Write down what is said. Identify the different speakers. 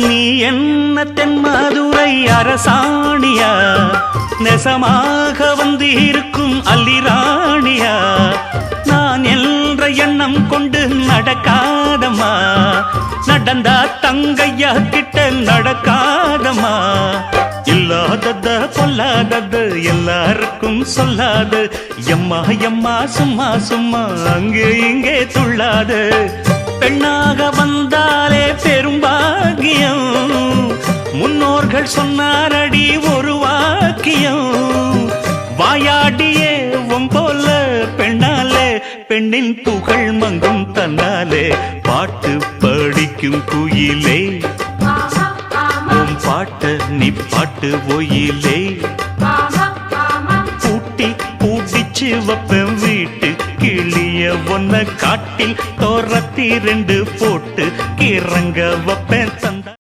Speaker 1: நீ என்ன தென்மதுரை அரசாணியா நெசமாக வந்து இருக்கும் அல்லிராணியா நான் என்ற எண்ணம் கொண்டு நடக்காதம்மா நடந்தா தங்கையா கிட்ட நடக்காதம்மா இல்லாதத பொல்லாதது எல்லாருக்கும் சொல்லாது எம்மா எம்மா சும்மா சும்மா அங்கே இங்கே துள்ளாது பெண்ணாக வந்தாலே பெரும்பாகியம் முன்னோர்கள் சொன்னாரடி ஒரு வாக்கியம் வாயாடியே போல பெண்ணாலே பெண்ணின் புகழ் மங்கும் தன்னாலே பாட்டு படிக்கும் குயிலே பாட்ட நீ பாட்டு ஒயிலே பூட்டி பூட்டிச்சு வப்பேன் வீட்டு கிளிய ஒன்ன காட்டில் தோரத்தி 2 போட்டு கிறங்க வப்பேன் தந்த